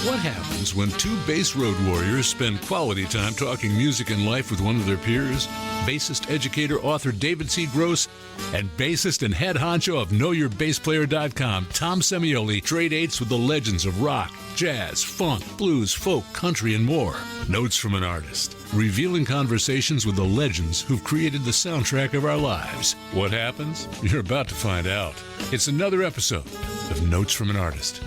What happens when two bass road warriors spend quality time talking music and life with one of their peers? Bassist, educator, author David C. Gross and bassist and head honcho of KnowYourBassPlayer.com, Tom Semioli, trade dates with the legends of rock, jazz, funk, blues, folk, country, and more. Notes from an artist. Revealing conversations with the legends who've created the soundtrack of our lives. What happens? You're about to find out. It's another episode of Notes from an Artist.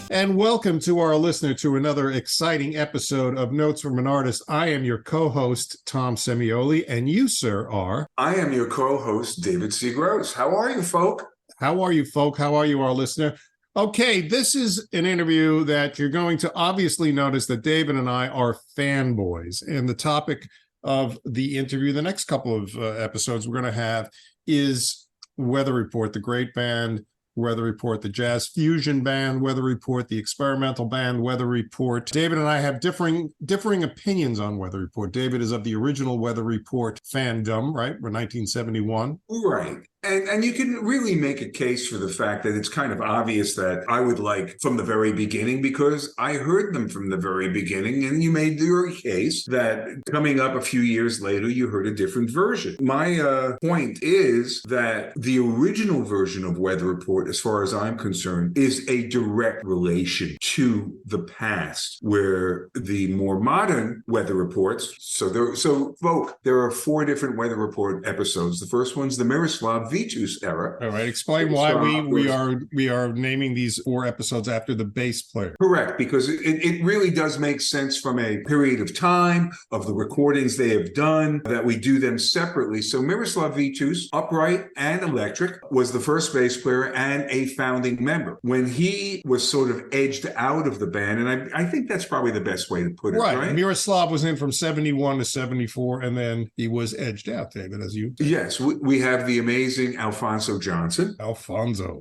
And welcome to our listener to another exciting episode of Notes from an Artist. I am your co-host, Tom Semioli, and you, sir, are... I am your co-host, David C. Gross. How are you, folk? How are you, folk? How are you, our listener? Okay, this is an interview that you're going to obviously notice that David and I are fanboys. And the topic of the interview, the next couple of episodes we're going to have is Weather Report, the great band Weather Report, the jazz fusion band Weather Report, the experimental band Weather Report. David and I have differing opinions on Weather Report. David is of the original Weather Report fandom, right? We're 1971. Right. And you can really make a case for the fact that it's kind of obvious that I would like from the very beginning, because I heard them from the very beginning, and you made your case that coming up a few years later, you heard a different version. My point is that the original version of Weather Report, as far as I'm concerned, is a direct relation to the past, where the more modern Weather Reports, so folk, there are 4 different Weather Report episodes. The first one's the Miroslav Vitous era. All right, explain why we are naming these 4 episodes after the bass player. Correct, because it really does make sense from a period of time of the recordings they have done that we do them separately. So Miroslav Vitous, upright and electric, was the first bass player and a founding member. When he was sort of edged out of the band, and I think that's probably the best way to put it, right? Miroslav was in from 71 to 74, and then he was edged out, David, as you... Yes, we have the amazing Alphonso Johnson.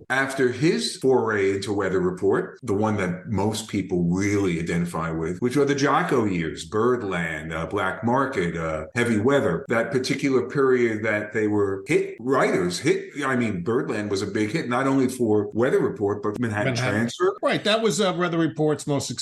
After his foray into Weather Report, the one that most people really identify with, which are the Jocko years, Birdland, Black Market, Heavy Weather, that particular period that they were writers. Birdland was a big hit, not only for Weather Report, but Manhattan Transfer. Right, that was Weather Report's most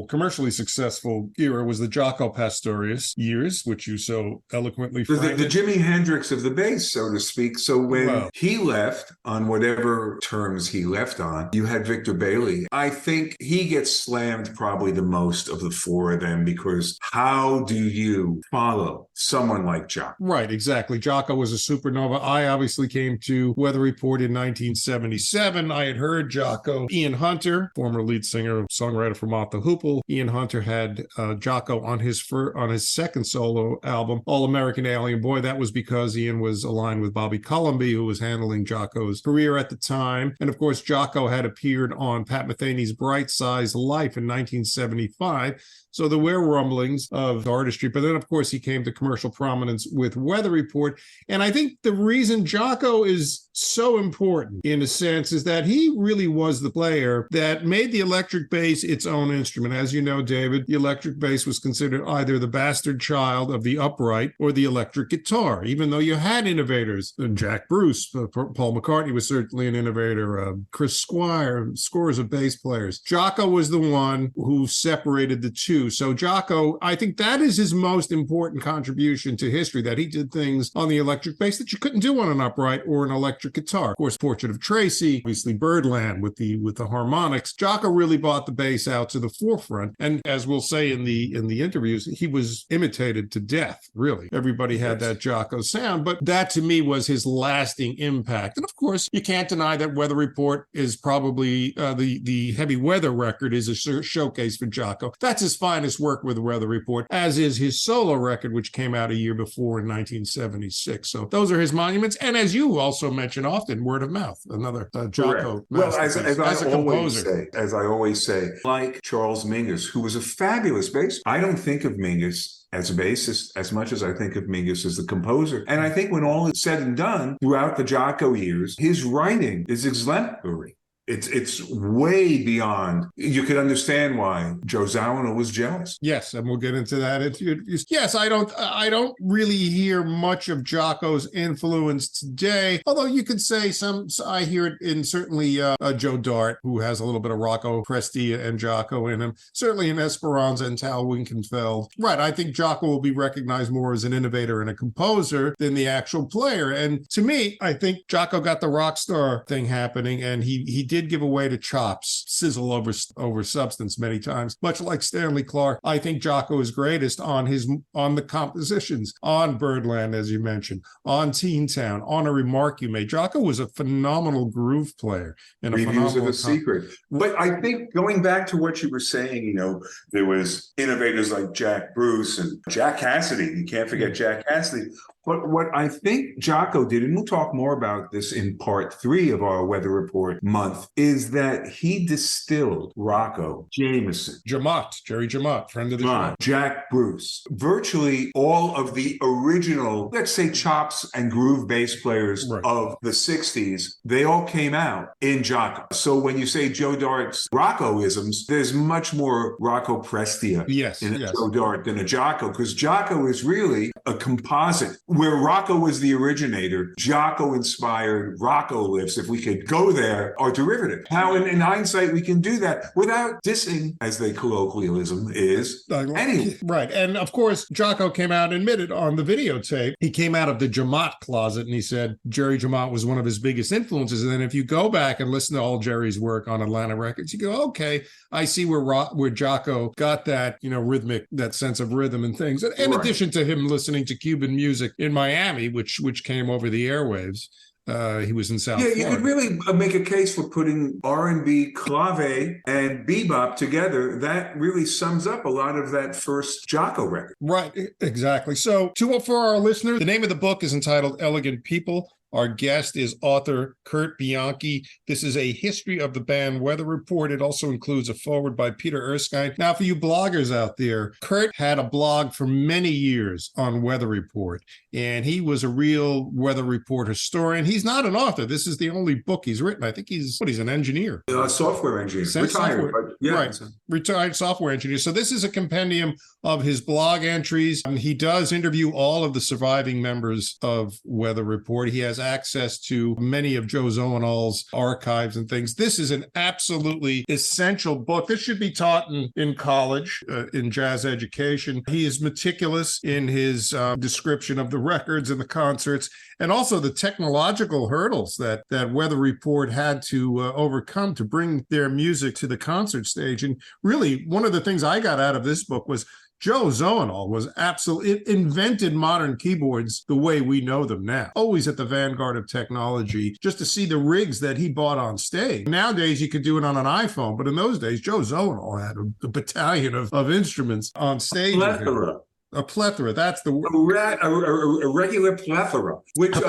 commercially successful era, was the Jocko Pastorius years, which you so eloquently framed. The Jimi Hendrix of the bass, so to speak. So when he left, on whatever terms he left on, you had Victor Bailey. I think he gets slammed probably the most of the 4 of them, because how do you follow someone like Jocko? Right, exactly. Jocko was a supernova. I obviously came to Weather Report in 1977. I had heard Jocko. Ian Hunter, former lead singer, songwriter for Mott the Hoople. Ian Hunter had Jocko on his second solo album, All American Alien Boy. That was because Ian was aligned with Bobby Cullum, who was handling Jocko's career at the time. And of course, Jocko had appeared on Pat Metheny's Bright Size Life in 1975. So there were rumblings of artistry. But then, of course, he came to commercial prominence with Weather Report. And I think the reason Jocko is so important, in a sense, is that he really was the player that made the electric bass its own instrument. As you know, David, the electric bass was considered either the bastard child of the upright or the electric guitar, even though you had innovators. Jack Bruce, Paul McCartney was certainly an innovator, Chris Squire, scores of bass players. Jocko was the one who separated the two. So Jocko, I think that is his most important contribution to history, that he did things on the electric bass that you couldn't do on an upright or an electric guitar. Of course, Portrait of Tracy, obviously Birdland with the harmonics. Jocko really brought the bass out to the forefront. And as we'll say in the interviews, he was imitated to death, really. Everybody had that Jocko sound, but that to me was his lasting impact. And of course, you can't deny that Weather Report is probably the Heavy Weather record is a showcase for Jocko. That's his finest work with the Weather Report, as is his solo record, which came out a year before in 1976. So those are his monuments. And as you also mention often, word of mouth, another Jocko. Well, as I always say, like Charles Mingus, who was a fabulous bass. I don't think of Mingus as a bassist as much as I think of Mingus as the composer. And I think when all is said and done, throughout the Jocko years, his writing is exemplary. It's way beyond. You could understand why Joe Zawinul was jealous. Yes, and we'll get into that. Yes, I don't really hear much of Jocko's influence today, although you could say I hear it in certainly Joe Dart, who has a little bit of Rocco Prestia and Jocko in him, certainly in Esperanza and Tal Winkenfeld. Right, I think Jocko will be recognized more as an innovator and a composer than the actual player. And to me, I think Jocko got the rock star thing happening, and he did give away to chops, sizzle over substance many times. Much like Stanley Clarke, I think Jocko is greatest on the compositions, on Birdland, as you mentioned, on Teen Town, on A Remark You Made. Jocko was a phenomenal groove player and Reviews of the Secret. But I think going back to what you were saying, there was innovators like Jack Bruce and Jack Cassidy. You can't forget Jack Cassidy. But what I think Jocko did, and we'll talk more about this in part 3 of our Weather Report month, is that he distilled Rocco, Jameson, Jerry Jamot, friend of the show, Jack Bruce, virtually all of the original, let's say, chops and groove bass players of the 60s, they all came out in Jocko. So when you say Joe Dart's Rocco-isms, there's much more Rocco Prestia in a Joe Dart than a Jocko, because Jocko is really a composite. Where Rocco was the originator, Jocko inspired Rocco lifts, if we could go there, or derivative. How in hindsight we can do that without dissing, as the colloquialism is, anyway. Right. And of course, Jocko came out and admitted on the videotape, he came out of the Jamot closet and he said Jerry Jamot was one of his biggest influences. And then if you go back and listen to all Jerry's work on Atlanta Records, you go, okay, I see where Jocko got that, rhythmic, that sense of rhythm and things. In addition to him listening to Cuban music in Miami, which came over the airwaves. He was in South Florida. You could really make a case for putting R&B, clave, and bebop together. That really sums up a lot of that first Jocko record. Right, exactly. So for our listeners, the name of the book is entitled Elegant People. Our guest is author Curt Bianchi. This is a history of the band Weather Report. It also includes a foreword by Peter Erskine. Now, for you bloggers out there, Curt had a blog for many years on Weather Report, and he was a real Weather Report historian. He's not an author. This is the only book he's written. I think he's an engineer. Software engineer. Retired. Retired software engineer. So this is a compendium of his blog entries. He does interview all of the surviving members of Weather Report. He has access to many of Joe Zawinul's archives and things. This is an absolutely essential book. This should be taught in college, in jazz education. He is meticulous in his description of the records and the concerts, and also the technological hurdles that Weather Report had to overcome to bring their music to the concert stage. And really, one of the things I got out of this book was Joe Zawinul was it invented modern keyboards the way we know them now, always at the vanguard of technology, just to see the rigs that he bought on stage. Nowadays, you could do it on an iPhone, but in those days, Joe Zawinul had a battalion of instruments on stage. A plethora. That's the word. A regular plethora. Which isn't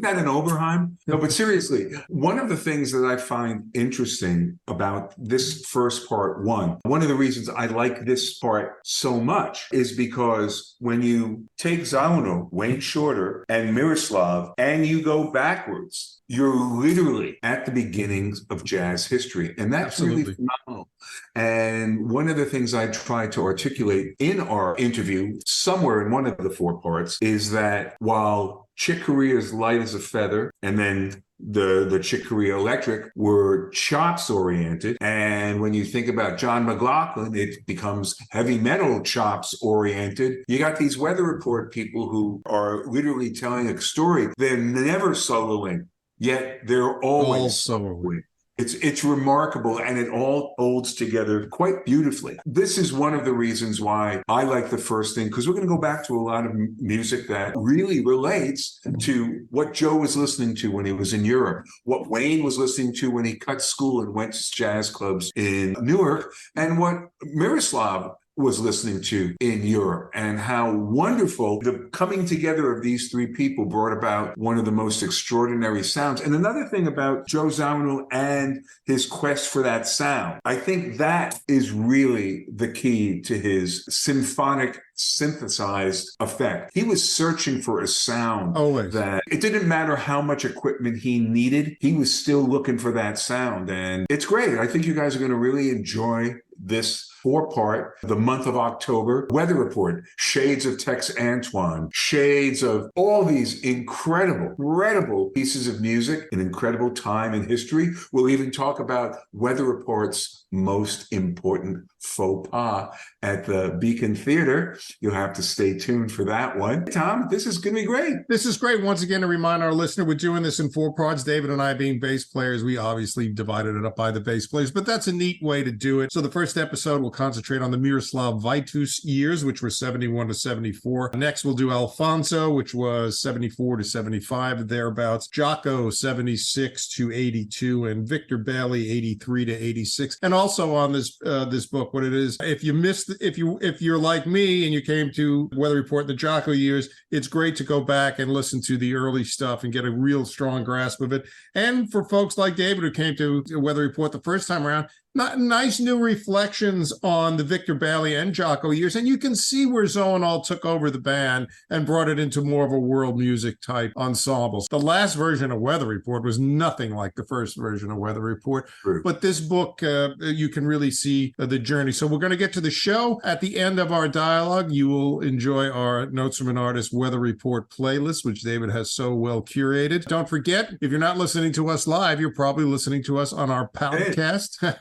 that an Oberheim? No, but seriously, one of the things that I find interesting about this first part one of the reasons I like this part so much is because when you take Zawinul, Wayne Shorter, and Miroslav, and you go backwards, you're literally at the beginnings of jazz history. And that's really phenomenal. And one of the things I tried to articulate in our interview, somewhere in one of the 4 parts, is that while Chick Corea's Light as a Feather and then the Chick Corea Electric were chops oriented. And when you think about John McLaughlin, it becomes heavy metal chops oriented. You got these Weather Report people who are literally telling a story. They're never soloing. Yet they're always soloing. It's remarkable, and it all holds together quite beautifully. This is one of the reasons why I like the first thing, because we're going to go back to a lot of music that really relates to what Joe was listening to when he was in Europe, what Wayne was listening to when he cut school and went to jazz clubs in Newark, and what Miroslav was listening to in Europe, and how wonderful the coming together of these three people brought about one of the most extraordinary sounds. And another thing about Joe Zawinul and his quest for that sound, I think that is really the key to his symphonic synthesized effect. He was searching for a sound Always. That it didn't matter how much equipment he needed, he was still looking for that sound. And it's great. I think you guys are going to really enjoy this 4-part, the month of October weather report, shades of Tex Antoine, shades of all these incredible pieces of music, an incredible time in history. We'll even talk about weather report's most important faux pas at the Beacon Theater. You'll have to stay tuned for that one. Tom, this is going to be great. This is great. Once again, to remind our listener, we're doing this in 4 parts. David and I being bass players, we obviously divided it up by the bass players, but that's a neat way to do it. So the first episode will concentrate on the Miroslav Vitous years, which were 71 to 74. Next, we'll do Alfonso, which was 74 to 75, thereabouts. Jocko, 76 to 82, and Victor Bailey, 83 to 86. And also on this book, what it is, if you're like me and you came to Weather Report in the Jocko years, it's great to go back and listen to the early stuff and get a real strong grasp of it. And for folks like David who came to Weather Report the first time around, nice new reflections on the Victor Bailey and Jocko years. And you can see where Zawinul took over the band and brought it into more of a world music type ensemble. The last version of Weather Report was nothing like the first version of Weather Report. True. But this book, you can really see the journey. So we're going to get to the show. At the end of our dialogue, you will enjoy our Notes from an Artist Weather Report playlist, which David has so well curated. Don't forget, if you're not listening to us live, you're probably listening to us on our podcast.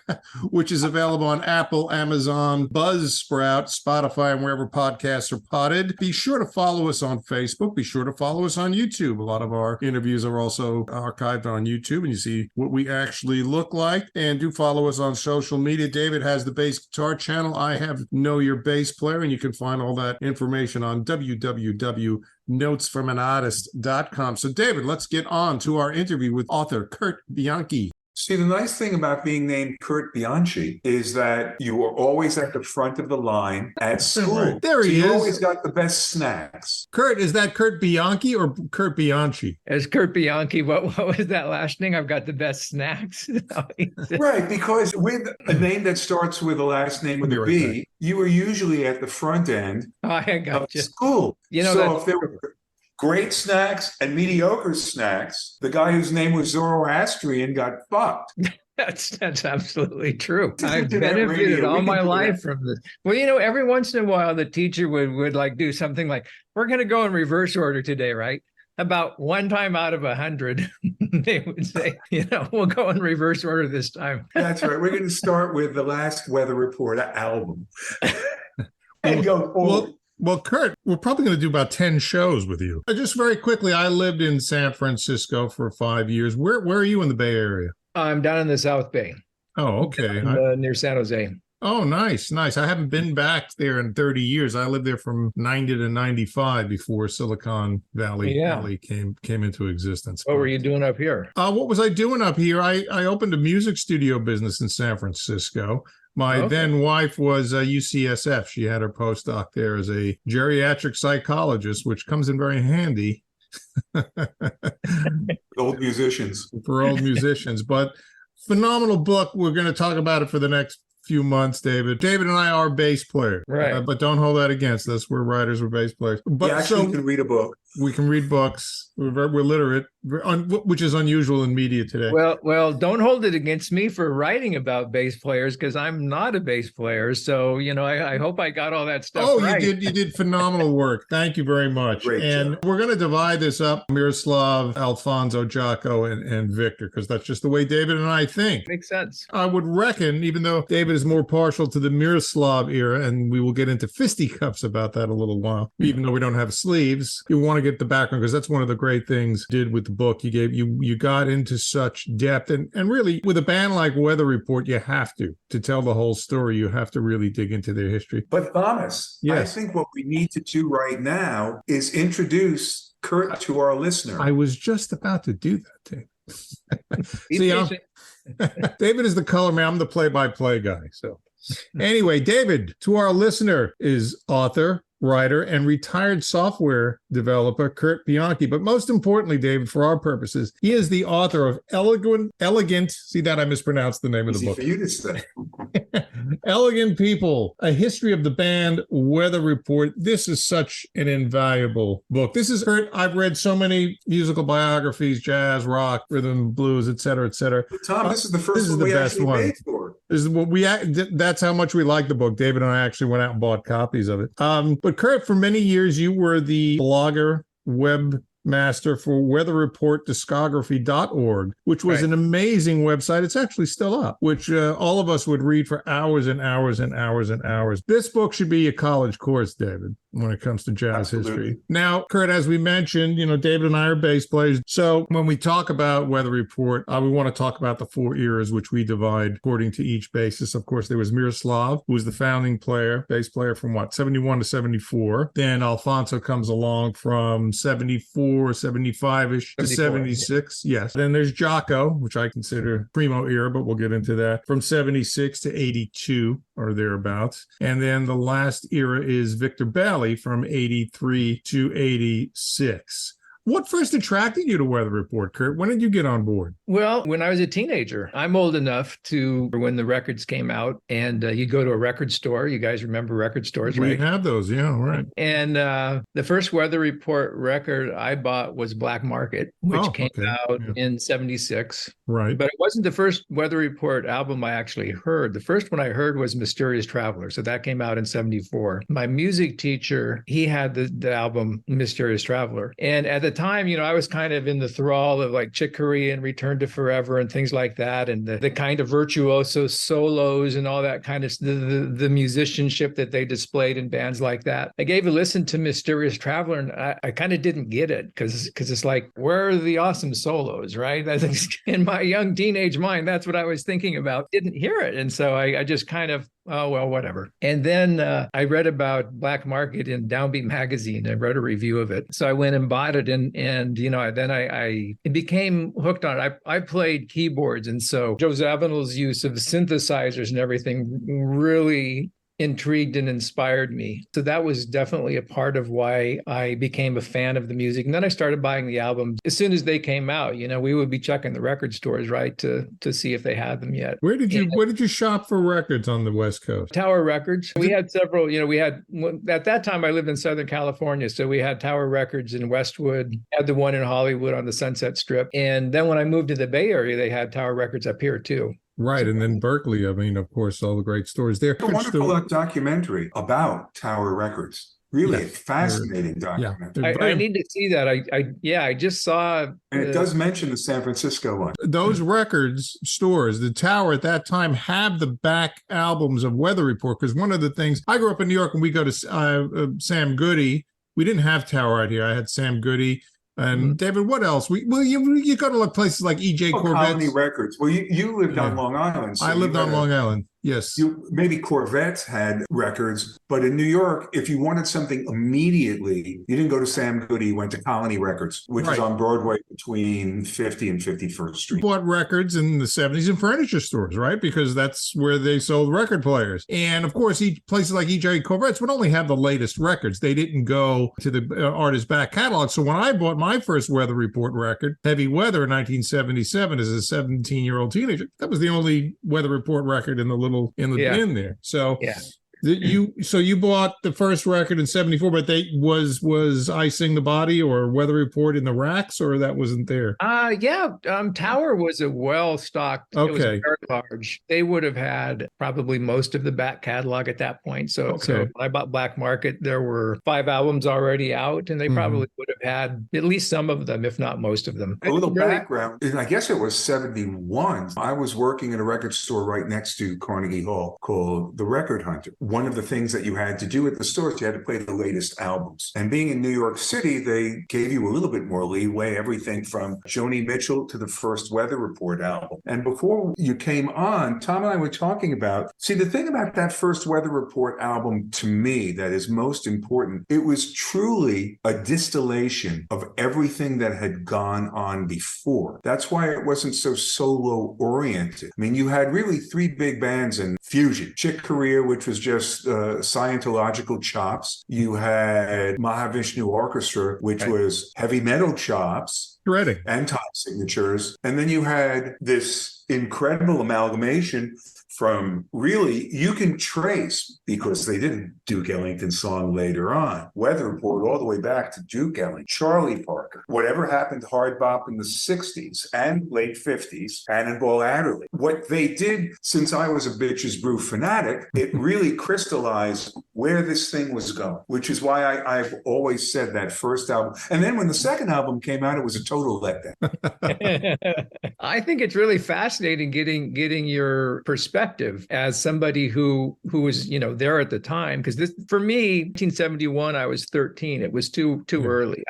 Which is available on Apple, Amazon, Buzzsprout, Spotify, and wherever podcasts are potted. Be sure to follow us on Facebook. Be sure to follow us on YouTube. A lot of our interviews are also archived on YouTube, and you see what we actually look like. And do follow us on social media. David has the Bass Guitar channel. I have Know Your Bass Player, and you can find all that information on www.notesfromanartist.com. So, David, let's get on to our interview with author Curt Bianchi. See, the nice thing about being named Curt Bianchi is that you were always at the front of the line at school. There he is. You always got the best snacks. Curt, is that Curt Bianchi or Curt Bianchi? As Curt Bianchi, what was that last name? I've got the best snacks. Right, because with a name that starts with a last name with a B, you were usually at the front end of school. You know, so if there were great snacks and mediocre snacks, the guy whose name was Zoroastrian got fucked. That's absolutely true. I've benefited all my life from this. Well, you know, every once in a while, the teacher would like do something like, we're going to go in reverse order today, right? About one time out of 100, they would say, you know, we'll go in reverse order this time. That's right. We're going to start with the last Weather Report album and go forward. Well, Curt, we're probably going to do about 10 shows with you. Just very quickly, I lived in San Francisco for 5 years. Where are you in the Bay Area? I'm down in the South Bay. Oh, okay. Near San Jose. Oh, nice. I haven't been back there in 30 years. I lived there from 90 to 95 before Silicon Valley came into existence. What were you doing up here? What was I doing up here? I opened a music studio business in San Francisco. My then wife was UCSF. She had her postdoc there as a geriatric psychologist, which comes in very handy. Old musicians. For old musicians. But phenomenal book. We're going to talk about it for the next few months, David. David and I are bass players. Right. But don't hold that against us. We're writers, we're bass players. But you can read a book. We can read books. We're literate, which is unusual in media today. Well, don't hold it against me for writing about bass players, because I'm not a bass player. So, you know, I hope I got all that stuff right. You did phenomenal work. Thank you very much. Great and job. We're going to divide this up, Miroslav, Alfonso, Jocko, and Victor, because that's just the way David and I think. Makes sense. I would reckon, even though David is more partial to the Miroslav era, and we will get into fisticuffs about that a little while, even though we don't have sleeves, you want to get the background, because that's one of the great things you did with the book. You got into such depth, and really with a band like Weather Report, you have to tell the whole story. You have to really dig into their history. But Thomas, yes. I think what we need to do right now is introduce Curt to our listener. I was just about to do that, Tim. See, David is the color man. I'm the play-by-play guy. So Anyway, David, to our listener, is author, writer, and retired software developer Curt Bianchi. But most importantly, David, for our purposes, he is the author of Elegant, see that I mispronounced the name of the book. For you to say. Elegant People, A History of the Band, Weather Report. This is such an invaluable book. This is, Curt, I've read so many musical biographies, jazz, rock, rhythm, blues, et cetera, et cetera. Tom, this is the first one we actually paid for. This is what that's how much we like the book. David and I actually went out and bought copies of it. But Curt, for many years, you were the blogger, webmaster for weatherreportdiscography.org, which was an amazing website. It's actually still up, which all of us would read for hours and hours and hours and hours. This book should be a college course, David, when it comes to jazz history. Now, Curt, as we mentioned, David and I are bass players. So when we talk about Weather Report, we want to talk about the 4 eras, which we divide according to each bassist. Of course, there was Miroslav, who was the founding bass player from 71 to 74. Then Alfonso comes along from 74, 75-ish to 76. Yeah. Yes. Then there's Jaco, which I consider primo era, but we'll get into that, from 76 to 82 or thereabouts. And then the last era is Victor Bailey from 83 to 86. What first attracted you to Weather Report, Curt? When did you get on board? Well, when I was a teenager. I'm old enough to when the records came out, and you go to a record store. You guys remember record stores, right? We have those, yeah, right. And the first Weather Report record I bought was Black Market, which came out in 76. Right. But it wasn't the first Weather Report album I actually heard. The first one I heard was Mysterious Traveler. So that came out in 74. My music teacher, he had the album Mysterious Traveler. And at the time, I was kind of in the thrall of like Chick Corea and Return to Forever and things like that, and the kind of virtuoso solos and all that kind of the musicianship that they displayed in bands like that. I gave a listen to Mysterious Traveler, and I kind of didn't get it because it's like, where are the awesome solos, right? I think in my young teenage mind, that's what I was thinking about. Didn't hear it, and so I just kind of, oh, well, whatever. And then I read about Black Market in Downbeat magazine. I wrote a review of it. So I went and bought it, and then I became hooked on it. I played keyboards, and so Joe Zawinul's use of synthesizers and everything really intrigued and inspired me. So that was definitely a part of why I became a fan of the music. And then I started buying the albums as soon as they came out. We would be checking the record stores, right, to see if they had them yet. Where did you shop for records on the West Coast? Tower Records. We had several, at that time I lived in Southern California. So we had Tower Records in Westwood, had the one in Hollywood on the Sunset Strip. And then when I moved to the Bay Area, they had Tower Records up here too. Right. And then Berkeley, of course, all the great stores there. A wonderful documentary about Tower Records. Really a fascinating documentary. I need to see that. I just saw. And it does mention the San Francisco one. Those records stores, the Tower at that time, have the back albums of Weather Report. Because one of the things, I grew up in New York and we go to Sam Goody. We didn't have Tower out here. I had Sam Goody. And David, what else? You go to places like E.J. Corvette's. Colony Records. Well, you lived on Long Island. So I lived on Long Island. Yes. Maybe Corvettes had records, but in New York, if you wanted something immediately, you didn't go to Sam Goody, you went to Colony Records, which is on Broadway between 50 and 51st Street. Bought records in the 70s in furniture stores, right? Because that's where they sold record players. And of course, places like E.J. Corvette's would only have the latest records. They didn't go to the artist's back catalog. So when I bought my first Weather Report record, Heavy Weather in 1977, as a 17-year-old teenager, that was the only Weather Report record in the bin there. So you bought the first record in 74, but was I Sing the Body or Weather Report in the racks, or that wasn't there? Tower was a well-stocked, okay. It was very large. They would have had probably most of the back catalog at that point. So when I bought Black Market, there were 5 albums already out, and they probably would have had at least some of them, if not most of them. A little background, I guess it was 71. I was working in a record store right next to Carnegie Hall called The Record Hunter. one of the things that you had to do at the stores, you had to play the latest albums. And being in New York City, they gave you a little bit more leeway, everything from Joni Mitchell to the first Weather Report album. And before you came on, Tom and I were talking about, see, the thing about that first Weather Report album to me that is most important, it was truly a distillation of everything that had gone on before. That's why it wasn't so solo oriented. I mean, you had really three big bands in fusion. Chick Corea, which was just Scientological chops. You had Mahavishnu Orchestra, which was heavy metal chops. Shredding. And time signatures. And then you had this incredible amalgamation from really, you can trace, because they did a Duke Ellington song later on, Weather Report all the way back to Duke Ellington, Charlie Parker, whatever happened to hard bop in the 60s and late 50s, Cannonball Adderley. What they did, since I was a Bitches Brew fanatic, it really crystallized where this thing was going, which is why I've always said that first album. And then when the second album came out, it was a total letdown. I think it's really fascinating getting your perspective as somebody who was, there at the time, because this, for me, 1971, I was 13. It was too early.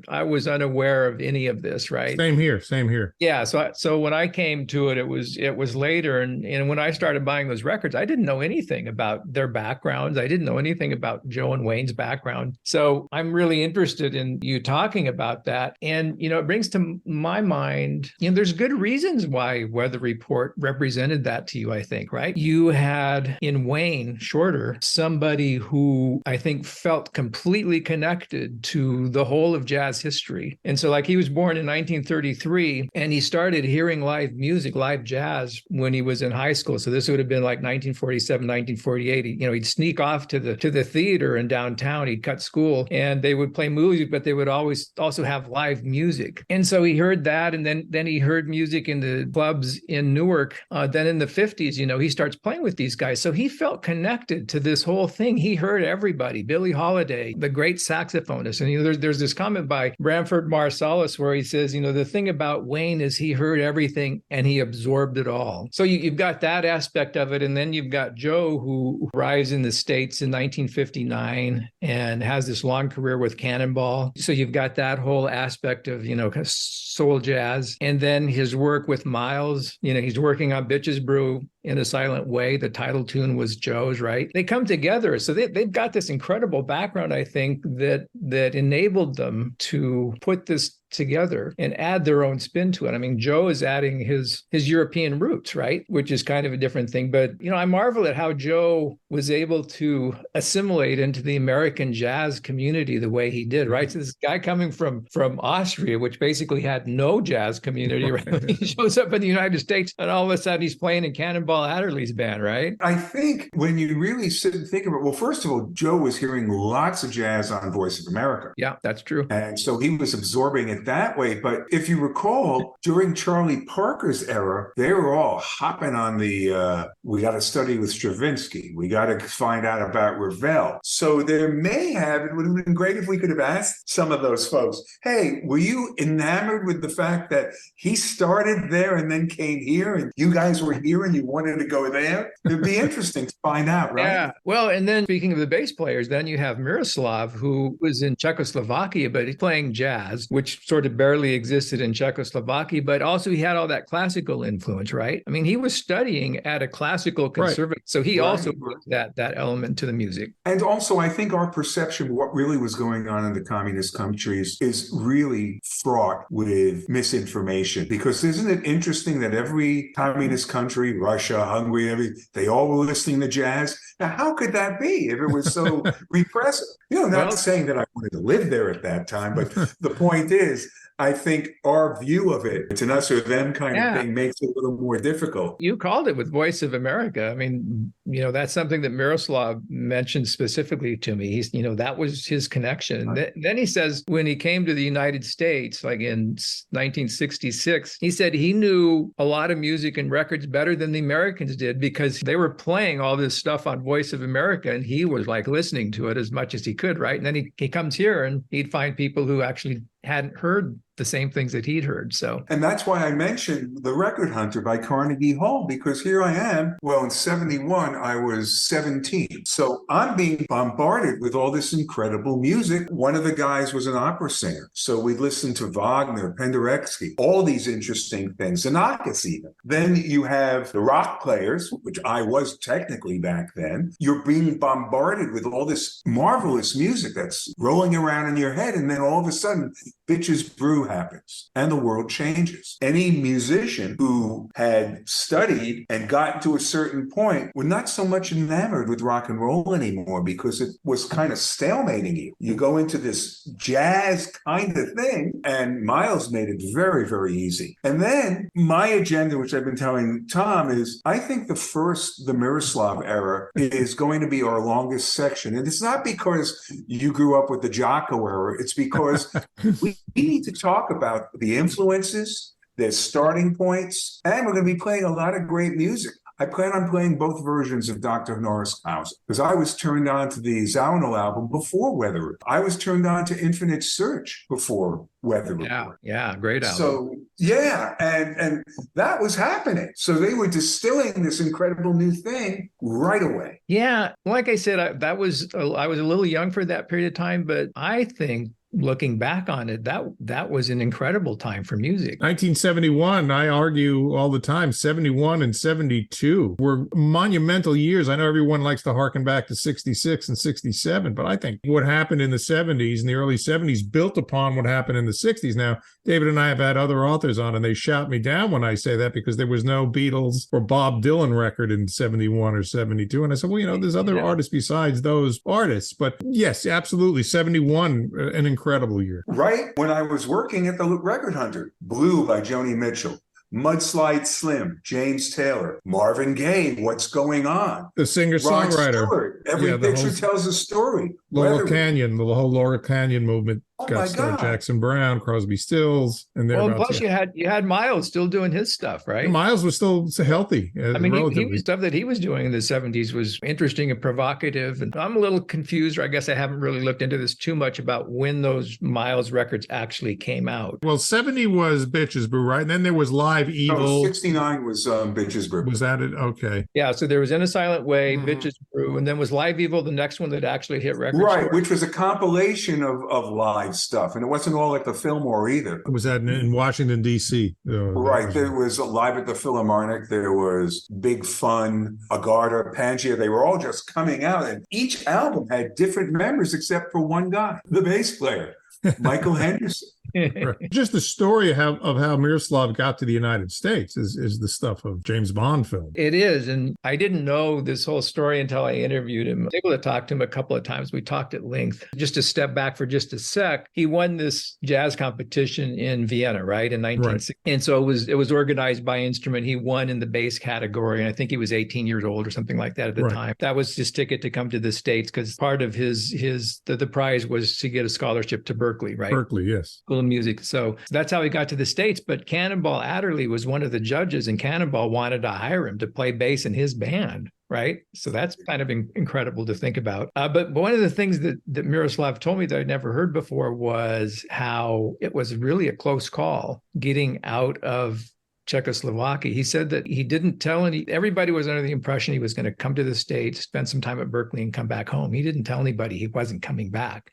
I was unaware of any of this, right? Same here. Yeah. So when I came to it, it was later, and when I started buying those records, I didn't know anything about their backgrounds. I didn't know anything about Joe and Wayne's background. So I'm really interested in you talking about that, and it brings to my mind, there's good reasons why Weather Report represented that to you, I think. Right? You had in Wayne Shorter somebody who I think felt completely connected to the whole of jazz history. And so, like, he was born in 1933 and he started hearing live music, live jazz when he was in high school. So this would have been like 1947, 1948. He'd sneak off to the theater in downtown. He'd cut school and they would play music, but they would always also have live music. And so he heard that, and then he heard music in the clubs in Newark. Then in the 50s, he starts playing with these guys. So he felt connected to this whole thing. He heard everybody, Billie Holiday, the great saxophonist. And there's this comment by Branford Marsalis where he says, the thing about Wayne is he heard everything and he absorbed it all. So you've got that aspect of it. And then you've got Joe, who arrives in the States in 1959 and has this long career with Cannonball. So you've got that whole aspect of, kind of soul jazz. And then his work with Miles, he's working on Bitches Brew in a Silent Way. The title tune was Joe's, right? They come together. So they've got this incredible background, I think, that enabled them to put this together and add their own spin to it. I mean, Joe is adding his European roots, right? Which is kind of a different thing. But, I marvel at how Joe was able to assimilate into the American jazz community the way he did, right? So this guy coming from Austria, which basically had no jazz community, right? He shows up in the United States and all of a sudden he's playing in Cannonball Adderley's band, right? I think when you really sit and think of it, well, first of all, Joe was hearing lots of jazz on Voice of America. Yeah, that's true. And so he was absorbing it that way. But if you recall, during Charlie Parker's era, they were all hopping on the, we got to study with Stravinsky. We got to find out about Ravel. So it would have been great if we could have asked some of those folks, hey, were you enamored with the fact that he started there and then came here and you guys were here and you wanted to go there? It'd be interesting to find out, right? Yeah. Well, and then speaking of the bass players, then you have Miroslav, who was in Czechoslovakia, but he's playing jazz, which sort of barely existed in Czechoslovakia, but also he had all that classical influence, right? I mean, he was studying at a classical conservatory, right. So he also brought that element to the music. And also, I think our perception of what really was going on in the communist countries is really fraught with misinformation. Because isn't it interesting that every communist country, Russia, Hungary, they all were listening to jazz? Now, how could that be if it was so repressive? Not saying that I wanted to live there at that time, but the point is, I think our view of it, it's an us or them kind of thing, makes it a little more difficult. You called it with Voice of America. I mean, that's something that Miroslav mentioned specifically to me. He's, that was his connection. Right. Then he says when he came to the United States, like in 1966, he said he knew a lot of music and records better than the Americans did because they were playing all this stuff on Voice of America and he was like listening to it as much as he could, right? And then he comes here and he'd find people who actually hadn't heard the same things that he'd heard. So, and that's why I mentioned The Record Hunter by Carnegie Hall, because here I am. Well, in 71, I was 17. So I'm being bombarded with all this incredible music. One of the guys was an opera singer. So we listened to Wagner, Penderecki, all these interesting things, Xenakis even. Then you have the rock players, which I was technically back then. You're being bombarded with all this marvelous music that's rolling around in your head. And then all of a sudden, Bitches Brew happens and the world changes. Any musician who had studied and gotten to a certain point were not so much enamored with rock and roll anymore because it was kind of stalemating you. You go into this jazz kind of thing, and Miles made it very, very easy. And then my agenda, which I've been telling Tom, is I think the Miroslav era is going to be our longest section. And it's not because you grew up with the Jocko era. It's because we need to talk about the influences, their starting points, and we're going to be playing a lot of great music. I plan on playing both versions of Dr. Honoris Causa because I was turned on to the Zaunel album before Weather Report. I was turned on to Infinite Search before Weather Report. Yeah, great album. So, yeah, and that was happening. So they were distilling this incredible new thing right away. Yeah, like I said, I was a little young for that period of time, but I think looking back on it, that was an incredible time for music. 1971, I argue all the time, 71 and 72 were monumental years. I know everyone likes to harken back to 66 and 67, but I think what happened in the 70s and the early 70s built upon what happened in the 60s. Now, David and I have had other authors on, and they shout me down when I say that because there was no Beatles or Bob Dylan record in 71 or 72. And I said, well, there's other artists besides those artists. But yes, absolutely, 71, an incredible year. Right when I was working at the Record Hunter, Blue by Joni Mitchell, Mudslide Slim, James Taylor, Marvin Gaye, What's Going On? The singer-songwriter. Every picture tells a story. Laurel Canyon, the whole Laurel Canyon movement. Got started. Jackson Brown, Crosby, Stills, and plus you had Miles still doing his stuff, right? Miles was still healthy. I mean, stuff that he was doing in the 70s was interesting and provocative. And I'm a little confused, or I guess I haven't really looked into this too much about when those Miles records actually came out. Well, 70 was Bitches Brew, right? And then there was Live Evil. 69 was Bitches Brew. Was that it? Okay. Yeah, so there was In a Silent Way, Bitches Brew, and then was Live Evil the next one that actually hit records. Right, which was a compilation of live stuff, and it wasn't all at the Fillmore either. Was that in Washington, D.C.? Right. There was Live at the Philharmonic. There was Big Fun, Agartha, Pangea. They were all just coming out, and each album had different members except for one guy, the bass player, Michael Henderson. Right. Just the story of how Miroslav got to the United States is the stuff of James Bond film. It is. And I didn't know this whole story until I interviewed him. I was able to talk to him a couple of times. We talked at length. Just to step back for just a sec, he won this jazz competition in Vienna, right, in 1960. Right. And so it was organized by instrument. He won in the bass category, and I think he was 18 years old or something like that at the time. That was his ticket to come to the States because part of the prize was to get a scholarship to Berkeley, right? Berkeley, yes. School of Music. So that's how he got to the States. But Cannonball Adderley was one of the judges, and Cannonball wanted to hire him to play bass in his band. Right. So that's kind of incredible to think about. But one of the things that Miroslav told me that I'd never heard before was how it was really a close call getting out of Czechoslovakia. He said that he didn't tell everybody was under the impression he was going to come to the States, spend some time at Berkeley, and come back home. He didn't tell anybody he wasn't coming back,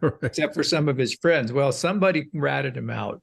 right. Except for some of his friends. Well, somebody ratted him out.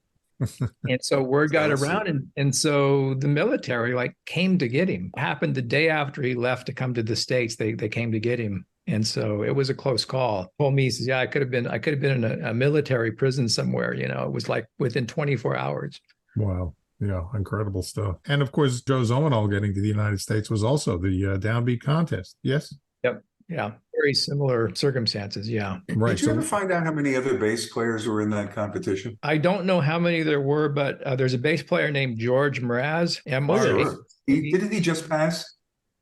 And so word got around, and so the military came to get him. It happened the day after he left to come to the States. They came to get him. And so it was a close call. Told me, he says, yeah, I could have been in a military prison somewhere. It was like within 24 hours. Wow. Yeah, incredible stuff. And of course, Joe Zawinul getting to the United States was also the downbeat contest. Yes? Yep. Yeah. Very similar circumstances. Yeah. Right. Did you ever find out how many other bass players were in that competition? I don't know how many there were, but there's a bass player named George Mraz. Didn't he just pass?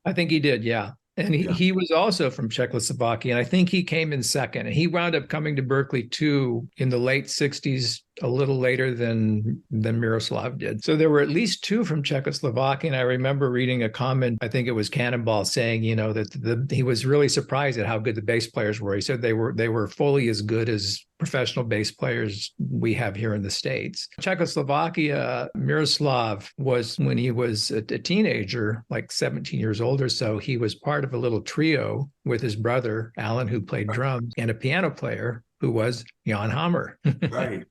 I think he did. Yeah. And he was also from Czechoslovakia, and I think he came in second. And he wound up coming to Berkeley too in the late 60s a little later than Miroslav did. So there were at least two from Czechoslovakia. And I remember reading a comment, I think it was Cannonball, saying, that he was really surprised at how good the bass players were. He said they were fully as good as professional bass players we have here in the States. Czechoslovakia, Miroslav was, when he was a teenager, like 17 years old or so, he was part of a little trio with his brother, Alan, who played drums, and a piano player who was Jan Hammer. Right.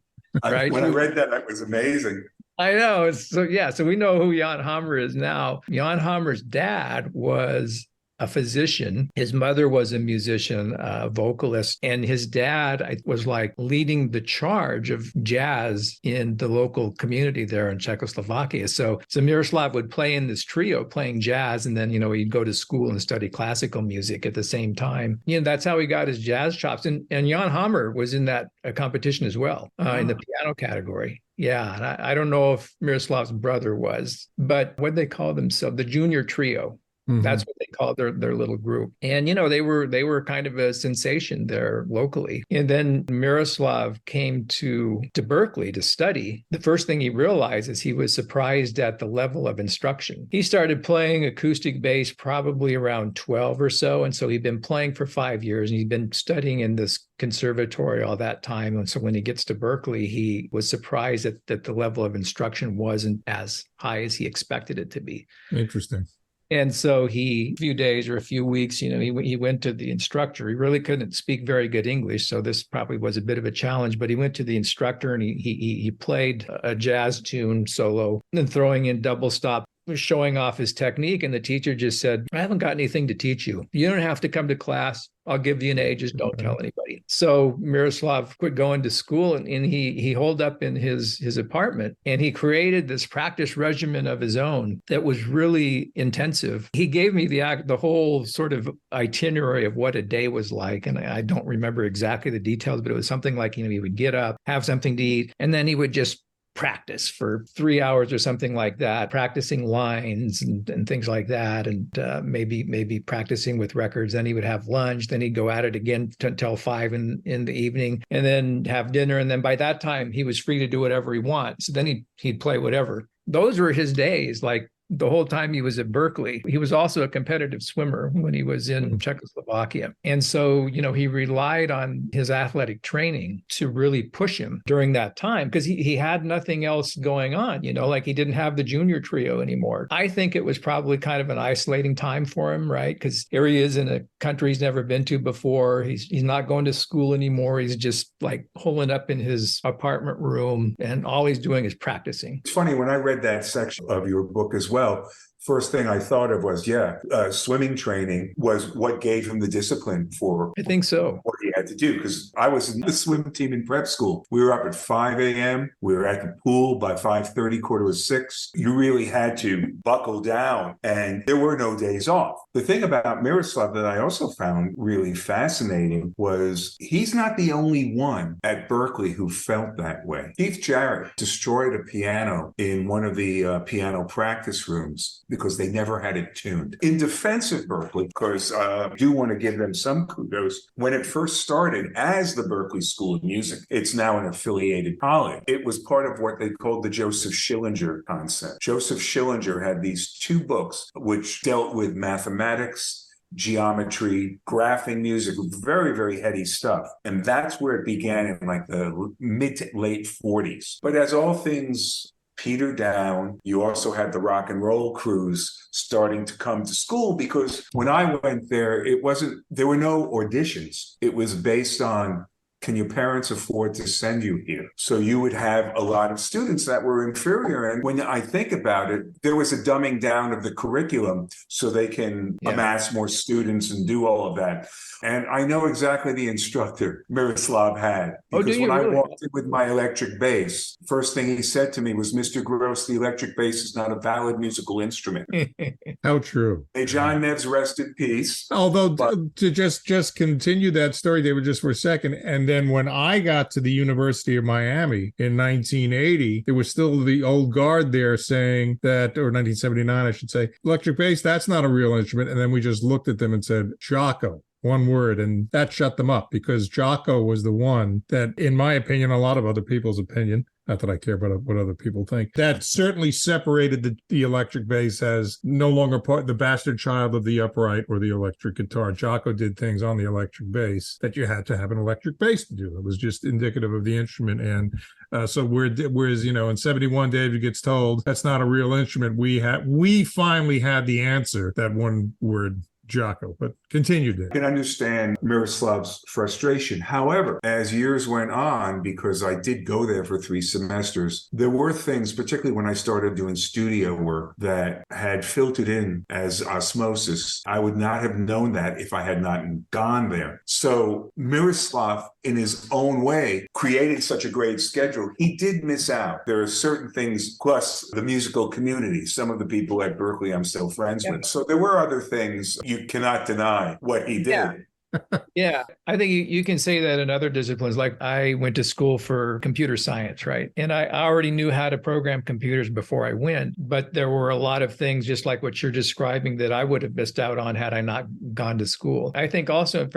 Right. When I read that was amazing. I know. So we know who Jan Hammer is now. Jan Hammer's dad was a physician. His mother was a musician, a vocalist, and his dad was like leading the charge of jazz in the local community there in Czechoslovakia. So Miroslav would play in this trio playing jazz, and then, he'd go to school and study classical music at the same time. That's how he got his jazz chops. And Jan Hammer was in that competition as well, in the piano category. Yeah, and I don't know if Miroslav's brother was, but what they call themselves, the junior trio. Mm-hmm. That's what they called their little group. And, they were kind of a sensation there locally. And then Miroslav came to Berkeley to study. The first thing he realized is he was surprised at the level of instruction. He started playing acoustic bass probably around 12 or so. And so he'd been playing for 5 years, and he'd been studying in this conservatory all that time. And so when he gets to Berkeley, he was surprised that the level of instruction wasn't as high as he expected it to be. Interesting. And so a few days or a few weeks, he went to the instructor. He really couldn't speak very good English, so this probably was a bit of a challenge, but he went to the instructor and he played a jazz tune solo and throwing in double stop, showing off his technique. And the teacher just said, I haven't got anything to teach you. You don't have to come to class. I'll give you an A, just don't tell anybody. So Miroslav quit going to school, and he holed up in his apartment, and he created this practice regimen of his own that was really intensive. He gave me the whole sort of itinerary of what a day was like, and I don't remember exactly the details, but it was something like, he would get up, have something to eat, and then he would just practice for 3 hours or something like that, practicing lines and things like that, and maybe practicing with records. Then he would have lunch, then he'd go at it again until 5 in the evening, and then have dinner. And then by that time, he was free to do whatever he wants. So then he'd play whatever. Those were his days, like the whole time he was at Berkeley. He was also a competitive swimmer when he was in Czechoslovakia. And so, he relied on his athletic training to really push him during that time, because he had nothing else going on, like he didn't have the junior trio anymore. I think it was probably kind of an isolating time for him, right? Because here he is in a country he's never been to before. He's not going to school anymore. He's just like holing up in his apartment room, and all he's doing is practicing. It's funny, when I read that section of your book as well, first thing I thought of was, swimming training was what gave him the discipline for, I think so, what he had to do. Because I was in the swim team in prep school. We were up at 5 a.m. We were at the pool by 5:30, 5:45. You really had to buckle down, and there were no days off. The thing about Miroslav that I also found really fascinating was he's not the only one at Berkeley who felt that way. Keith Jarrett destroyed a piano in one of the piano practice rooms because they never had it tuned. In defense of Berkeley, because I do want to give them some kudos, when it first started as the Berkeley School of Music, it's now an affiliated college. It was part of what they called the Joseph Schillinger concept. Joseph Schillinger had these 2 books which dealt with mathematics, geometry, graphing music, very, very heady stuff. And that's where it began in like the mid to late 40s. But as all things petered down, you also had the rock and roll crews starting to come to school, because when I went there, there were no auditions. It was based on, can your parents afford to send you here? So you would have a lot of students that were inferior. And when I think about it, there was a dumbing down of the curriculum so they can amass more students and do all of that. And I know exactly the instructor Miroslav had. Because when I walked in with my electric bass, first thing he said to me was, Mr. Gross, the electric bass is not a valid musical instrument. How true. May John Neves rest in peace. Although, to just continue that story, David, just for a second, and then when I got to the University of Miami in 1980, there was still the old guard there saying that, or 1979, I should say, electric bass, that's not a real instrument. And then we just looked at them and said, Jocko. one word, and that shut them up because Jocko was the one that, in my opinion, a lot of other people's opinion, not that I care about what other people think, that certainly separated the electric bass as no longer the bastard child of the upright or the electric guitar. Jocko did things on the electric bass that you had to have an electric bass to do. It was just indicative of the instrument. And so whereas, in 71, David gets told that's not a real instrument, we finally had the answer, that one word, Jocko. But continue, Dave. I can understand Miroslav's frustration. However, as years went on, because I did go there for 3 semesters, there were things, particularly when I started doing studio work, that had filtered in as osmosis. I would not have known that if I had not gone there. So Miroslav, in his own way, created such a great schedule. He did miss out. There are certain things, plus the musical community, some of the people at Berklee I'm still friends with. So there were other things. You cannot deny what he did. Yeah. Yeah, I think you can say that in other disciplines. Like I went to school for computer science, right? And I already knew how to program computers before I went, but there were a lot of things, just like what you're describing, that I would have missed out on had I not gone to school. I think also, in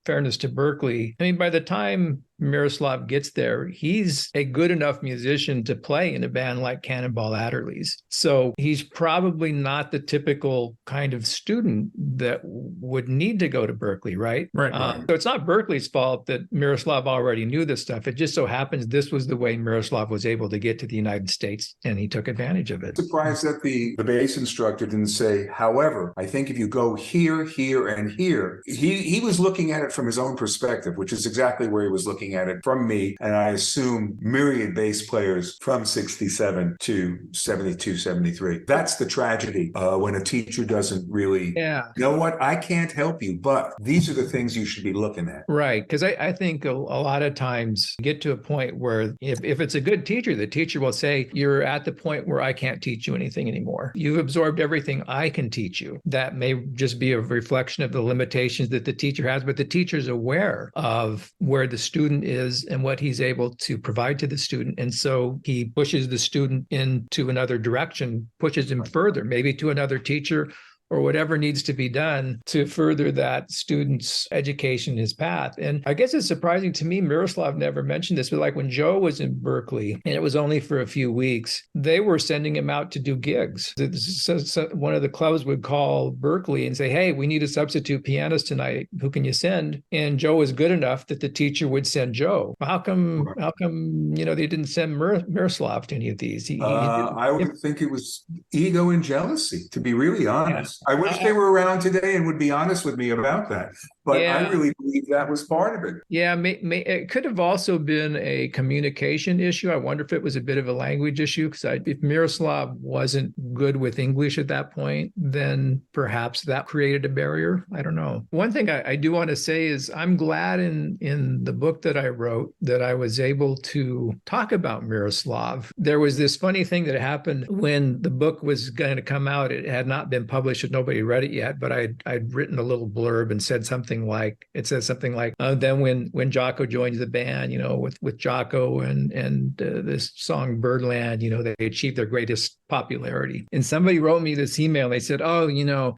fairness to Berklee, I mean, by the time Miroslav gets there, he's a good enough musician to play in a band like Cannonball Adderley's. So he's probably not the typical kind of student that would need to go to Berklee, right? Right. So it's not Berklee's fault that Miroslav already knew this stuff. It just so happens this was the way Miroslav was able to get to the United States, and he took advantage of it. Surprised that the bass instructor didn't say, however, I think if you go here, here, and here, he was looking at it from his own perspective, which is exactly where he was looking at it from me. And I assume myriad bass players from 67 to 72, 73. That's the tragedy when a teacher doesn't really, you know what, I can't help you, but these are the things you should be looking at. Right. Because I think a lot of times you get to a point where if it's a good teacher, the teacher will say, you're at the point where I can't teach you anything anymore. You've absorbed everything I can teach you. That may just be a reflection of the limitations that the teacher has, but the teacher's aware of where the student is and what he's able to provide to the student. And so he pushes the student into another direction, pushes him further, maybe to another teacher, or whatever needs to be done to further that student's education, his path. And I guess it's surprising to me, Miroslav never mentioned this, but like when Joe was in Berklee, and it was only for a few weeks, they were sending him out to do gigs. So one of the clubs would call Berklee and say, hey, we need a substitute pianist tonight. Who can you send? And Joe was good enough that the teacher would send Joe. How come, they didn't send Miroslav to any of these? I would think it was ego and jealousy, to be really honest. I wish they were around today and would be honest with me about that. But I really believe that was part of it. Yeah, it could have also been a communication issue. I wonder if it was a bit of a language issue, because if Miroslav wasn't good with English at that point, then perhaps that created a barrier. I don't know. One thing I do want to say is I'm glad in the book that I wrote that I was able to talk about Miroslav. There was this funny thing that happened when the book was going to come out. It had not been published, nobody read it yet, but I'd written a little blurb and said something like, then when Jocko joins the band, with Jocko and this song Birdland, they achieved their greatest popularity. And somebody wrote me this email. And they said,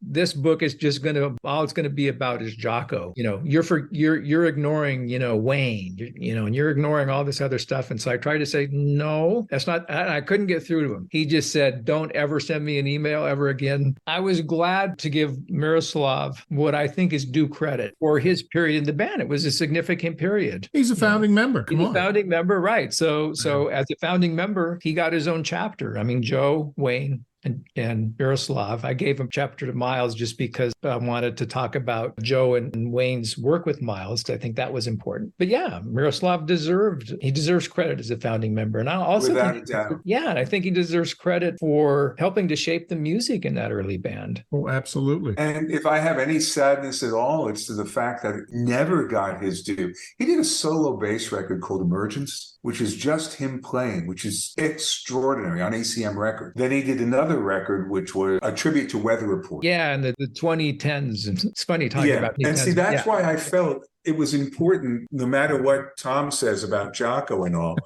this book is just all it's going to be about is Jocko. You're ignoring, Wayne, and you're ignoring all this other stuff. And so I tried to say, no, that's not, I couldn't get through to him. He just said, don't ever send me an email ever again. I was glad to give Miroslav what I think is due credit for his period in the band. It was a significant period. He's a founding member. He's a founding member, right. So as a founding member, he got his own chapter. I mean, Joe, Wayne, and Miroslav. I gave him chapter to Miles just because I wanted to talk about Joe and Wayne's work with Miles. I think that was important. But yeah, Miroslav deserves credit as a founding member. And I also I think he deserves credit for helping to shape the music in that early band. Oh, absolutely. And if I have any sadness at all, it's to the fact that it never got his due. He did a solo bass record called Emergence, which is just him playing, which is extraordinary on ACM Record. Then he did another record, which was a tribute to Weather Report. Yeah, and the 2010s. It's funny talking about 2010s. And see, that's why I felt it was important, no matter what Tom says about Jocko and all,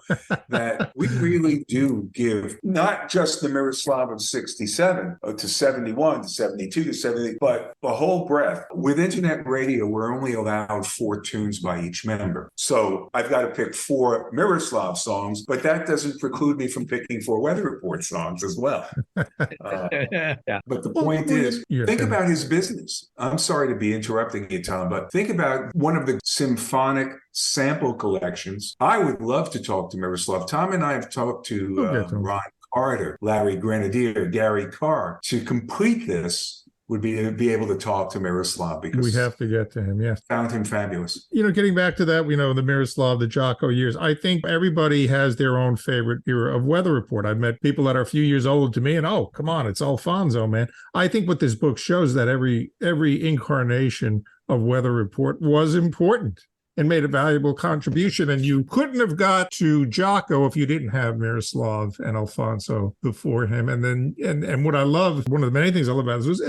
that we really do give not just the Miroslav of 67 to 71 to 72 to 70, but the whole breadth. With internet radio, we're only allowed 4 tunes by each member. So I've got to pick 4 Miroslav songs, but that doesn't preclude me from picking 4 Weather Report songs as well. Yeah. But the point is, think about his business. I'm sorry to be interrupting you, Tom, but think about one of the symphonic sample collections. I would love to talk to Miroslav. Tom and I have talked to Ron Carter, Larry Grenadier, Gary Carr. To complete this would be to be able to talk to Miroslav, because we have to get to him. Yes. Found him fabulous. Getting back to that, the Miroslav, the Jocko years, I think everybody has their own favorite era of Weather Report. I've met people that are a few years older to me and, oh, come on, it's Alfonso, man. I think what this book shows that every incarnation of Weather Report was important and made a valuable contribution. And you couldn't have got to Jocko if you didn't have Miroslav and Alfonso before him. And then, and what I love, one of the many things I love about this was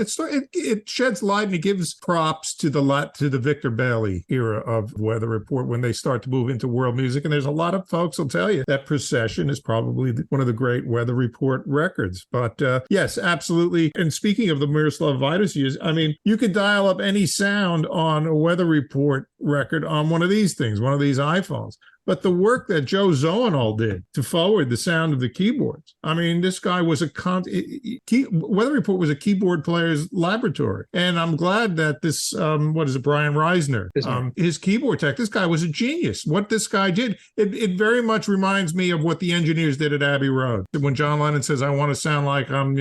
it sheds light and it gives props to the Victor Bailey era of Weather Report when they start to move into world music. And there's a lot of folks will tell you that Procession is probably one of the great Weather Report records. But yes, absolutely. And speaking of the Miroslav Vitous years, I mean, you could dial up any sound on a Weather Report record on one of these things, one of these iPhones. But the work that Joe Zawinul did to forward the sound of the keyboards, I mean, this guy was Weather Report was a keyboard player's laboratory. And I'm glad that this, Brian Reisner, his keyboard tech, this guy was a genius. What this guy did, it very much reminds me of what the engineers did at Abbey Road. When John Lennon says, I want to sound like I'm,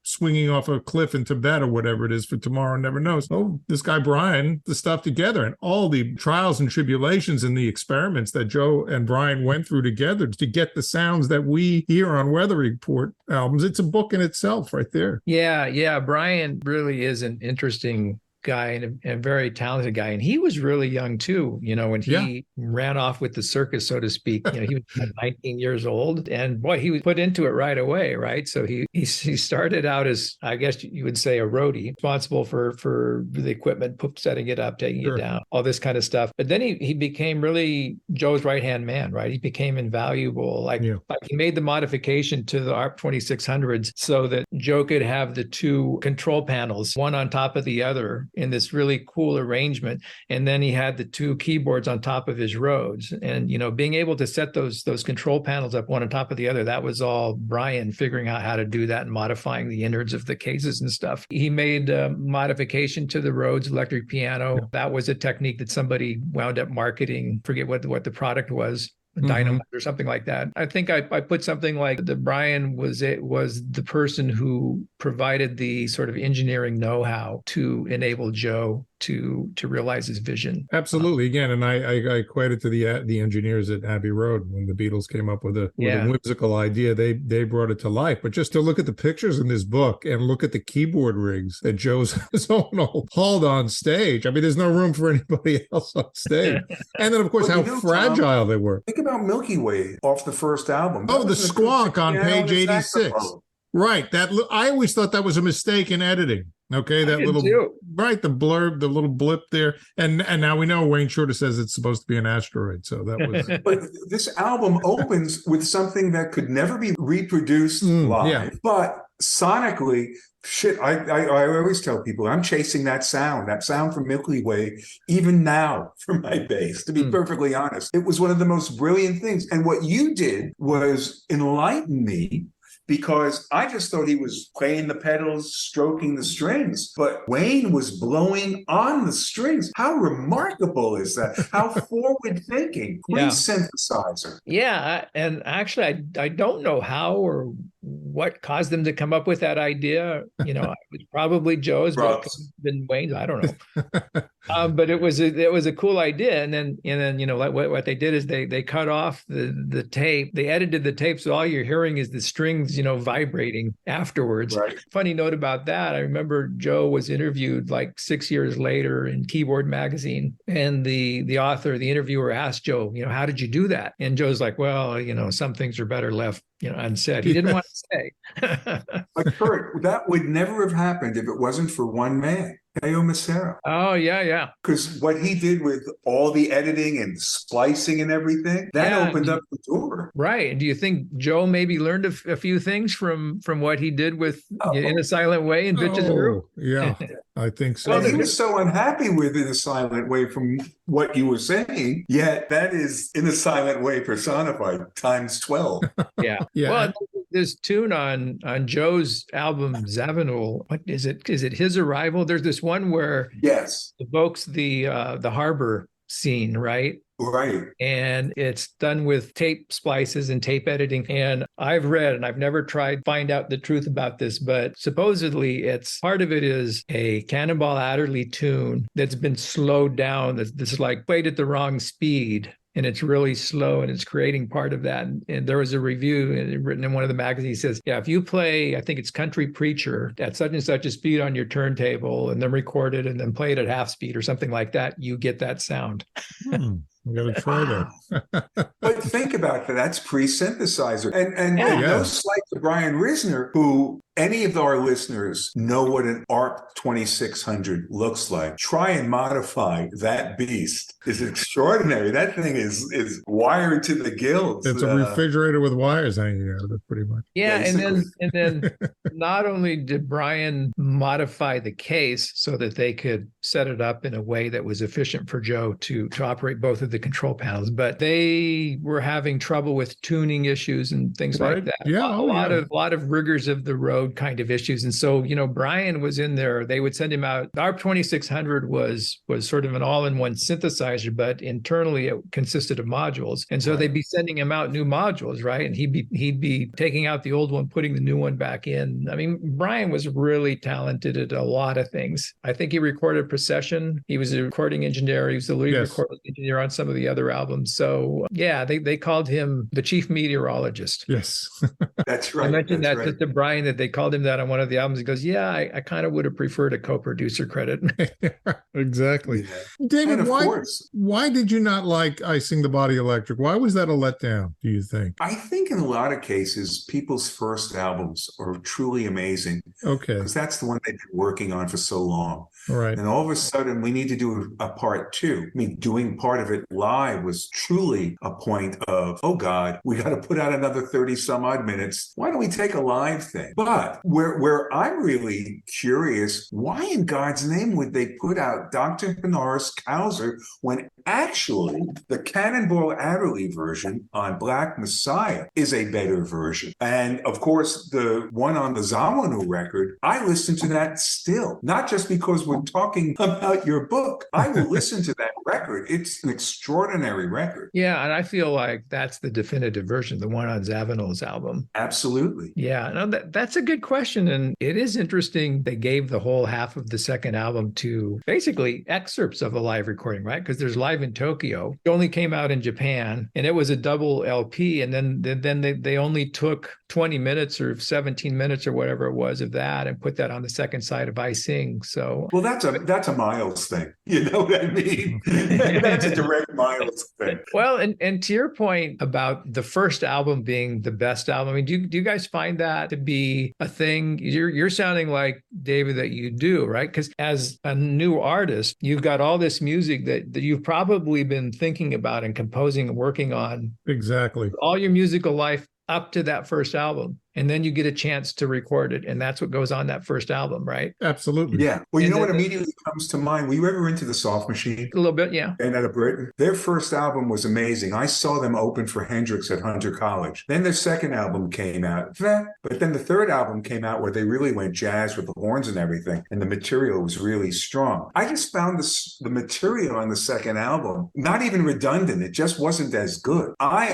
swinging off a cliff in Tibet or whatever it is for Tomorrow Never Knows. Oh, this guy Brian, the stuff together and all the trials and tribulations and the experiments that Joe and Brian went through together to get the sounds that we hear on Weather Report albums. It's a book in itself right there. Yeah. Brian really is an interesting guy and a very talented guy. And he was really young too, when he ran off with the circus, so to speak. He was 19 years old, and boy, he was put into it right away, right? So he started out as, I guess you would say, a roadie, responsible for the equipment, setting it up, taking it down, all this kind of stuff. But then he became really Joe's right-hand man, right? He became invaluable. Like he made the modification to the ARP 2600s so that Joe could have the 2 control panels, one on top of the other, in this really cool arrangement. And then he had the 2 keyboards on top of his Rhodes. And, being able to set those control panels up one on top of the other, that was all Brian figuring out how to do that and modifying the innards of the cases and stuff. He made a modification to the Rhodes electric piano. Yeah. That was a technique that somebody wound up marketing. Forget what the product was. Dynamite or something like that. I think I put something like that Brian was the person who provided the sort of engineering know-how to enable Joe to realize his vision. Absolutely. Again, and I equate it to the engineers at Abbey Road when the Beatles came up with a whimsical idea. They brought it to life. But just to look at the pictures in this book and look at the keyboard rigs that Joe Zawinul hauled on stage. I mean, there's no room for anybody else on stage. And then, of course, how fragile Tom, they were. Think about Milky Way off the first album. The squonk on page 86. Right. I always thought that was a mistake in editing. Okay, that little right, the blurb, the little blip there, and now we know Wayne Shorter says it's supposed to be an asteroid. So that was. But this album opens with something that could never be reproduced live, but sonically, I always tell people I'm chasing that sound from Milky Way, even now for my bass. To be perfectly honest, it was one of the most brilliant things. And what you did was enlighten me. Because I just thought he was playing the pedals, stroking the strings, but Wayne was blowing on the strings. How remarkable is that? How forward-thinking. Great synthesizer. Yeah, and actually, I don't know how or what caused them to come up with that idea. It was probably Joe's, but it could have been Wayne's. I don't know. But it was a cool idea. And then what they did is they cut off the tape. They edited the tape, so all you're hearing is the strings vibrating afterwards. Right. Funny note about that, I remember Joe was interviewed like 6 years later in Keyboard magazine, and the interviewer asked Joe, how did you do that? And Joe's like, well, some things are better left unsaid. He didn't want to say. But Curt, that would never have happened if it wasn't for one man. Teo Macero. Oh, yeah. Because what he did with all the editing and splicing and everything, that opened up the door. Right. Do you think Joe maybe learned a few things from what he did with In a Silent Way and Bitches Brew? Yeah, I think so. Well, he was so unhappy with In a Silent Way from what you were saying, yet that is In a Silent Way personified times 12. Yeah. Well, this tune on Joe's album Zavanul, what is it? Is it His Arrival? There's this one where evokes the harbor scene, right? Right. And it's done with tape splices and tape editing. And I've read, and I've never tried find out the truth about this, but supposedly it's part of it is a Cannonball Adderley tune that's been slowed down. This is like played at the wrong speed. And it's really slow, and it's creating part of that. And there was a review written in one of the magazines. Says, if you play, I think it's Country Preacher at such and such a speed on your turntable, and then record it, and then play it at half speed or something like that, you get that sound. I'm going to try that. But think about that. That's pre-synthesizer. And no slight to Brian Risner, who any of our listeners know what an ARP 2600 looks like. Try and modify that beast. It's extraordinary. That thing is wired to the gills. It's a refrigerator with wires hanging out of it, pretty much. Yeah, and then not only did Brian modify the case so that they could set it up in a way that was efficient for Joe to operate both of the control panels, but they were having trouble with tuning issues and things like that. Yeah, a lot of rigors of the road kind of issues. And so, Brian was in there. They would send him out. The ARP 2600 was sort of an all-in-one synthesizer, but internally it consisted of modules. And so they'd be sending him out new modules, right? And he'd be taking out the old one, putting the new one back in. I mean, Brian was really talented at a lot of things. I think he recorded Procession. He was a recording engineer. He was the lead recording engineer on some of the other albums. So they called him the chief meteorologist. Yes. That's right. I mentioned that to Brian, that they called him that on one of the albums. He goes, I kind of would have preferred a co-producer credit. Exactly. Yeah. David, why did you not like I Sing the Body Electric? Why was that a letdown, do you think? I think in a lot of cases, people's first albums are truly amazing. Okay. Because that's the one they've been working on for so long. All right. And all of a sudden, we need to do a part two. I mean, doing part of it live was truly a point of, oh God, we got to put out another 30 some odd minutes. Why don't we take a live thing? But where I'm really curious, why in God's name would they put out Dr. Honoris Causa when actually the Cannonball Adderley version on Black Messiah is a better version? And of course, the one on the Zawanu record, I listen to that still, not just because we're talking about your book. I will listen to that record. It's an extraordinary record. Yeah, and I feel like that's the definitive version, the one on Zavanul's album. Absolutely. Yeah, no, that's a good question. And it is interesting. They gave the whole half of the second album to basically excerpts of a live recording, right? Because there's Live in Tokyo. It only came out in Japan, and it was a double LP. And then they only took 20 minutes or 17 minutes or whatever it was of that and put that on the second side of I Sing. So well, that's a Miles thing. You know what I mean? That's a direct Miles thing. Well, and to your point about the first album being the best album, I mean, do you guys find that to be a thing? You're sounding like, David, that you do, right? Because as a new artist, you've got all this music that you've probably been thinking about and composing and working on. Exactly. All your musical life up to that first album. And then you get a chance to record it. And that's what goes on that first album, right? Absolutely. Yeah. Well, you know what immediately comes to mind? Were you ever into the Soft Machine? A little bit, yeah. And out of Britain. Their first album was amazing. I saw them open for Hendrix at Hunter College. Then their second album came out. But then the third album came out where they really went jazz with the horns and everything. And the material was really strong. I just found the material on the second album not even redundant. It just wasn't as good. I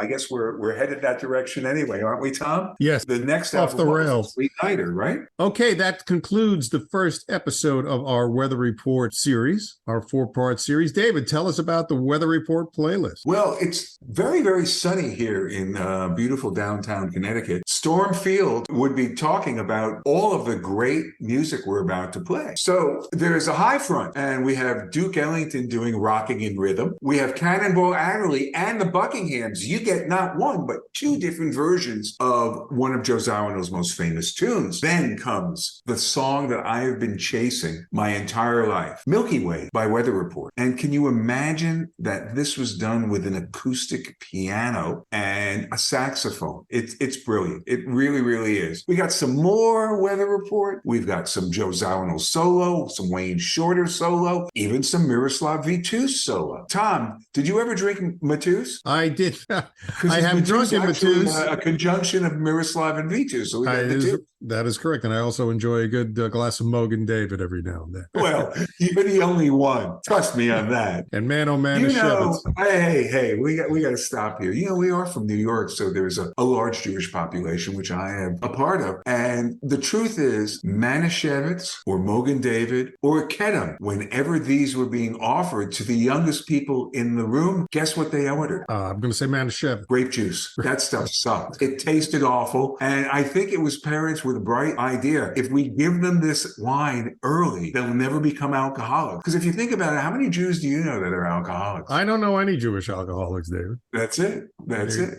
guess we're headed that direction anyway, aren't we, Tom? Yes. The next Off album the rails. Sweet Nighter, right? Okay, that concludes the first episode of our Weather Report series, our 4-part series. David, tell us about the Weather Report playlist. Well, it's very, very sunny here in beautiful downtown Connecticut. Storm Field would be talking about all of the great music we're about to play. So there's a high front, and we have Duke Ellington doing Rocking in Rhythm. We have Cannonball Adderley and the Buckinghams. You get not one, but two different versions of of one of Joe Zawinul's most famous tunes. Then comes the song that I have been chasing my entire life, Milky Way by Weather Report. And can you imagine that this was done with an acoustic piano and a saxophone? It's brilliant. It really, really is. We got some more Weather Report. We've got some Joe Zawinul solo, some Wayne Shorter solo, even some Miroslav Vitous solo. Tom, did you ever drink Vitous? I did. I have drunken Vitous. A conjunction of Miroslav and Vitous. So we got the two. That is correct. And I also enjoy a good glass of Mogan David every now and then. Well, you're the only one. Trust me on that. And man, oh man, hey, we got to stop here. We are from New York, so there's a large Jewish population, which I am a part of. And the truth is, Manischewitz or Mogan David or Kedem, whenever these were being offered to the youngest people in the room, guess what they ordered? I'm going to say Manischewitz. Grape juice. That stuff sucked. It tasted awful. And I think it was parents with a bright idea. If we give them this wine early, they'll never become alcoholics. Because if you think about it, how many Jews do you know that are alcoholics? I don't know any Jewish alcoholics, David. That's it.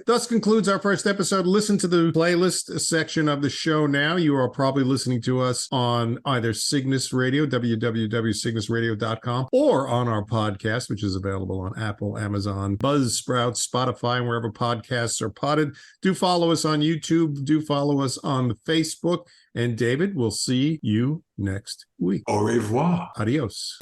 Thus concludes our first episode. Listen to the playlist section of the show now. You are probably listening to us on either Cygnus Radio, www.cygnusradio.com, or on our podcast, which is available on Apple, Amazon, Buzzsprout, Spotify, and wherever podcasts are potted. Do follow us on YouTube. Do follow us on the Facebook. And David, we'll see you next week. Au revoir. Adios.